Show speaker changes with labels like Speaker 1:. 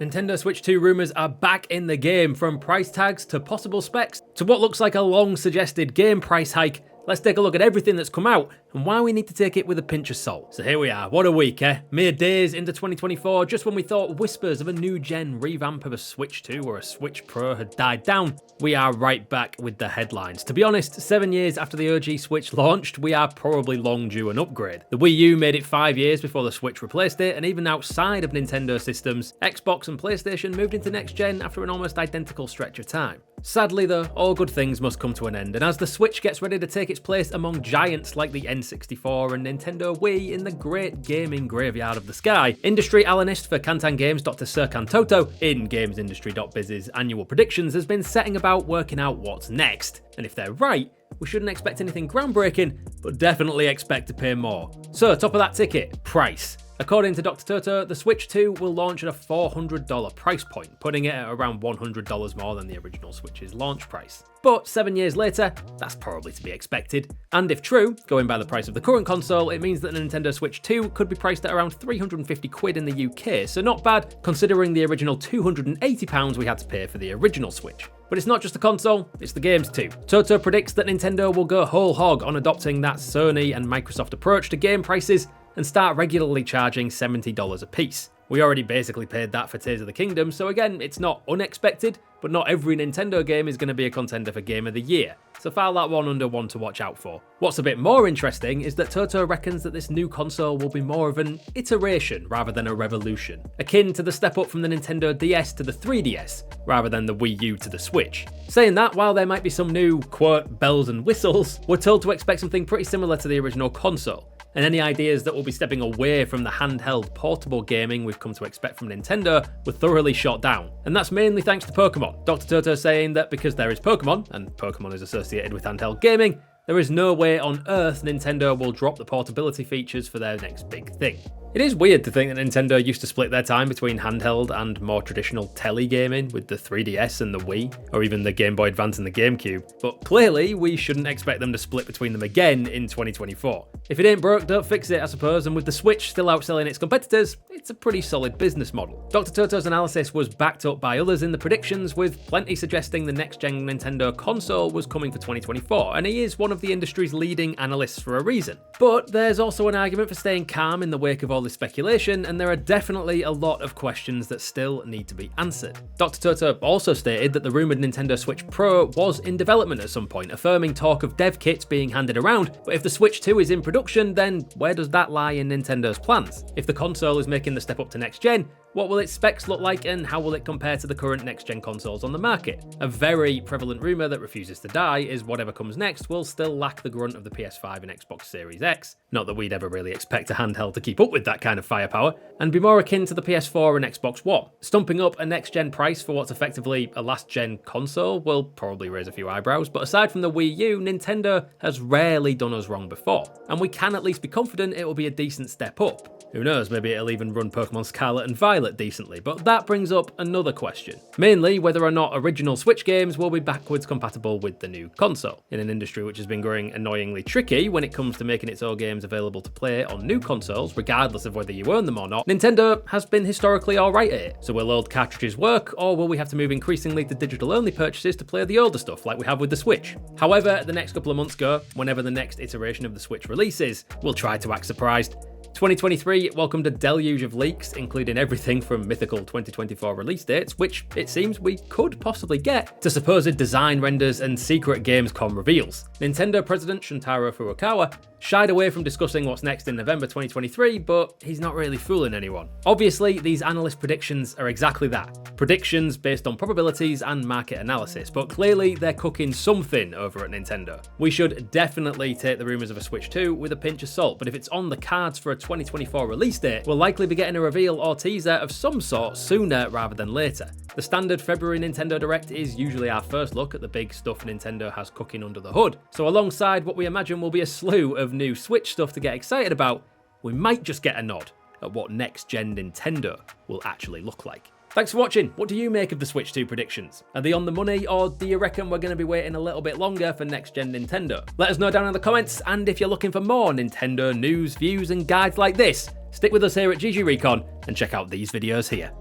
Speaker 1: Nintendo Switch 2 rumours are back in the game, from price tags to possible specs to what looks like a long suggested game price hike. Let's take a look at everything that's come out and why we need to take it with a pinch of salt. So here we are, what a week, eh? Mere days into 2024, just when we thought whispers of a new gen revamp of a Switch 2 or a Switch Pro had died down, we are right back with the headlines. To be honest, 7 years after the OG Switch launched, we are probably long due an upgrade. The Wii U made it 5 years before the Switch replaced it, and even outside of Nintendo systems, Xbox and PlayStation moved into next gen after an almost identical stretch of time. Sadly though, all good things must come to an end, and as the Switch gets ready to take its place among giants like the N64 and Nintendo Wii in the great gaming graveyard of the sky, industry analyst for Kantan Games Dr. Serkan Toto in GamesIndustry.biz's annual predictions has been setting about working out what's next. And if they're right, we shouldn't expect anything groundbreaking, but definitely expect to pay more. So top of that ticket, price. According to Dr. Toto, the Switch 2 will launch at a $400 price point, putting it at around $100 more than the original Switch's launch price. But 7 years later, that's probably to be expected. And if true, going by the price of the current console, it means that the Nintendo Switch 2 could be priced at around 350 quid in the UK, so not bad considering the original £280 we had to pay for the original Switch. But it's not just the console, it's the games too. Toto predicts that Nintendo will go whole hog on adopting that Sony and Microsoft approach to game prices and start regularly charging $70 a piece. We already basically paid that for Tears of the Kingdom, so again, it's not unexpected, but not every Nintendo game is going to be a contender for Game of the Year, so file that one under one to watch out for. What's a bit more interesting is that Toto reckons that this new console will be more of an iteration rather than a revolution, akin to the step up from the Nintendo DS to the 3DS, rather than the Wii U to the Switch. Saying that, while there might be some new, quote, bells and whistles, we're told to expect something pretty similar to the original console. And any ideas that we'll be stepping away from the handheld portable gaming we've come to expect from Nintendo were thoroughly shot down. And that's mainly thanks to Pokemon. Dr. Toto saying that because there is Pokemon, and Pokemon is associated with handheld gaming, there is no way on earth Nintendo will drop the portability features for their next big thing. It is weird to think that Nintendo used to split their time between handheld and more traditional tele gaming with the 3DS and the Wii, or even the Game Boy Advance and the GameCube, but clearly we shouldn't expect them to split between them again in 2024. If it ain't broke, don't fix it, I suppose, and with the Switch still outselling its competitors, it's a pretty solid business model. Dr. Toto's analysis was backed up by others in the predictions, with plenty suggesting the next-gen Nintendo console was coming for 2024, and he is one of the industry's leading analysts for a reason. But there's also an argument for staying calm in the wake of all this speculation, and there are definitely a lot of questions that still need to be answered. Dr. Toto also stated that the rumoured Nintendo Switch Pro was in development at some point, affirming talk of dev kits being handed around, but if the Switch 2 is in production, then where does that lie in Nintendo's plans? If the console is making the step up to next gen, what will its specs look like and how will it compare to the current next-gen consoles on the market? A very prevalent rumour that refuses to die is whatever comes next will still lack the grunt of the PS5 and Xbox Series X, not that we'd ever really expect a handheld to keep up with that kind of firepower, and be more akin to the PS4 and Xbox One. Stumping up a next-gen price for what's effectively a last-gen console will probably raise a few eyebrows, but aside from the Wii U, Nintendo has rarely done us wrong before, and we can at least be confident it will be a decent step up. Who knows, maybe it'll even run Pokemon Scarlet and Violet decently, but that brings up another question. Mainly whether or not original Switch games will be backwards compatible with the new console. In an industry which has been growing annoyingly tricky when it comes to making its old games available to play on new consoles, regardless of whether you own them or not, Nintendo has been historically alright at it. So will old cartridges work, or will we have to move increasingly to digital-only purchases to play the older stuff like we have with the Switch? However the next couple of months go, whenever the next iteration of the Switch releases, we'll try to act surprised. 2023 welcomed a deluge of leaks, including everything from mythical 2024 release dates, which it seems we could possibly get, to supposed design renders and secret Gamescom reveals. Nintendo president Shuntaro Furukawa shied away from discussing what's next in November 2023, but he's not really fooling anyone. Obviously, these analyst predictions are exactly that. Predictions based on probabilities and market analysis, but clearly they're cooking something over at Nintendo. We should definitely take the rumours of a Switch 2 with a pinch of salt, but if it's on the cards for a 2024 release date, we'll likely be getting a reveal or teaser of some sort sooner rather than later. The standard February Nintendo Direct is usually our first look at the big stuff Nintendo has cooking under the hood, so alongside what we imagine will be a slew of new Switch stuff to get excited about, we might just get a nod at what next-gen Nintendo will actually look like. Thanks for watching. What do you make of the Switch 2 predictions? Are they on the money, or do you reckon we're going to be waiting a little bit longer for next-gen Nintendo? Let us know down in the comments, and if you're looking for more Nintendo news, views and guides like this, stick with us here at GG Recon and check out these videos here.